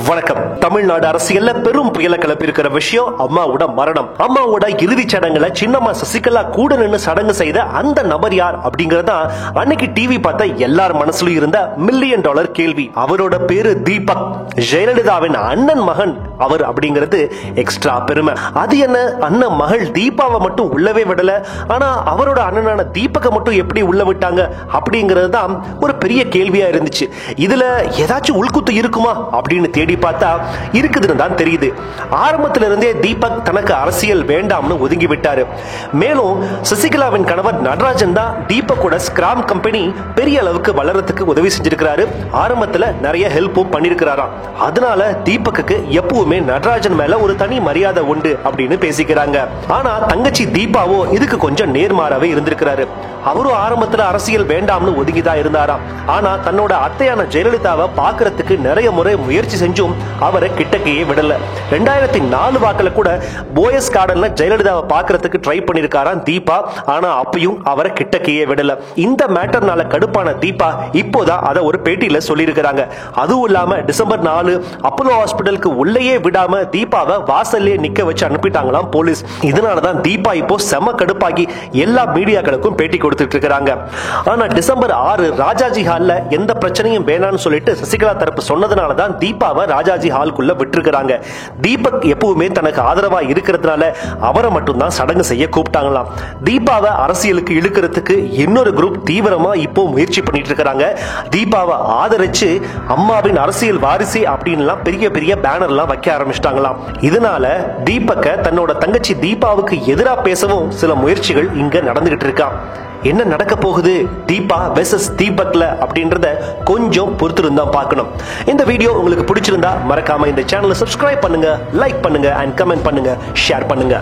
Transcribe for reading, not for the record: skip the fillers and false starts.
வணக்கம். தமிழ்நாடு அரசியல்ல பெரும் புயல கிளப்பியிருக்கிற விஷயம் அம்மாவோட மரணம். அம்மாவோட இறுதிச் சடங்குல சின்னம்மா சசிகலா கூட நின்று சடங்கு செய்த அந்த நபர் யார் அப்படிங்கறதா அன்னைக்கு டிவி பார்த்த எல்லார் மனசுலயும் இருந்த மில்லியன் டாலர் கேள்வி. அவரோட பேரு தீபக். ஜெயலலிதாவின் அண்ணன் மகன் அவர் அப்படிங்கிறது எக்ஸ்ட்ரா பெருமை. அது என்ன, அண்ணன் மகள் தீபாவை மட்டும் உள்ளவே விடல, ஆனா அவரோட அண்ணனான தீபக்க மட்டும் எப்படி உள்ள விட்டாங்க அப்படிங்கிறது தான் ஒரு பெரிய கேள்வியா இருந்துச்சு. இதுல ஏதாச்சும் உள்குத்து இருக்குமா அப்படின்னு தேடி பார்த்தா இருக்குதுன்னு தான் தெரியுது. ஆரம்பத்துல இருந்தே தீபக் தனக்கு அரசியல் வேண்டாம்னு ஒதுங்கி விட்டாரு. மேலும் சசிகலாவின் கணவர் நடராஜன் தான் தீபக்கோட ஸ்கிராம் கம்பெனி பெரிய அளவுக்கு வளர்றதுக்கு உதவி செஞ்சிருக்கிறாரு. ஆரம்பத்துல நிறைய ஹெல்ப்பும் பண்ணிருக்கிறாராம். அதனால தீபக்கு எப்பவுமே நடராஜன் மேல ஒரு தனி மரியாதை உண்டு அப்படின்னு பேசிக்கிறாங்க. ஆனா தங்கச்சி தீபாவோ இதுக்கு கொஞ்சம் நேர்மாறாவே இருந்திருக்கிறாரு. அவரும் ஆரம்பத்துல அரசியல் வேண்டாம்னு ஒதுங்கிதான் இருந்தாராம். ஆனா தன்னோட அத்தையான ஜெயலலிதாவை பாக்குறதுக்கு நிறைய முறை முயற்சி செஞ்சும் அவரை கிட்டக்கையே விடல. 2004 வாக்குல கூட போயஸ் கார்டன்ல ஜெயலலிதாவை பாக்குறதுக்கு ட்ரை பண்ணிருக்காராம் தீபா. ஆனா அப்பயும் அவரை கிட்டக்கையே விடல. இந்த மேட்டர்னால கடுப்பான தீபா இப்போதான் அதை ஒரு பேட்டியில சொல்லியிருக்கிறாங்க. அதுவும் இல்லாம டிசம்பர் 4 அப்போலோ ஹாஸ்பிட்டலுக்கு உள்ளேயே விடாம தீபாவை வாசல்லே நிக்க வச்சு அனுப்பிட்டாங்களாம் போலீஸ். இதனாலதான் தீபா இப்போ செம கடுப்பாகி எல்லா மீடியாக்களுக்கும் பேட்டி கொடுத்துட்டு இருக்காங்க. ஆனா டிசம்பர் 6 ராஜாஜி ஹால்ல எந்த பிரச்சனையும் வேணாம்னு சொல்லிட்டு சசிகலா தரப்பு சொன்னதுனாலதான் தீபாவை ராஜாஜி ஹால்குள்ள விட்டுருக்காங்க. தீபக் எப்பவுமே தனக்கு ஆதரவா இருக்கிறதுனால அவரை மட்டும் தான் சடங்கு செய்ய கூப்பிட்டாங்களாம். தீபாவை அரசியலுக்கு இழுக்கிறதுக்கு இன்னொரு குரூப் தீவிரமா இப்போ முயற்சி பண்ணிட்டு இருக்காங்க. தீபாவை ஆதரிச்சு அம்மாவின் அரசியல் வாரிசு அப்படின்லாம் பெரிய பெரிய பேனர்லாம் வைக்க ஆரம்பிச்சிட்டாங்களாம். இதனால தீபக்க தன்னோட தங்கச்சி தீபாவுக்கு எதிராக பேசவும் சில முயற்சிகள் இங்க நடந்துகிட்டு இருக்கா. என்ன நடக்க போகுது தீபா வெர்சஸ் தீபக்ல அப்படின்றத கொஞ்சம் பொறுத்திருந்தா பார்க்கணும். இந்த வீடியோ உங்களுக்கு பிடிச்சிருந்தா மறக்காம இந்த சேனலை சப்ஸ்கிரைப் பண்ணுங்க, லைக் பண்ணுங்க அண்ட் கமெண்ட் பண்ணுங்க, ஷேர் பண்ணுங்க.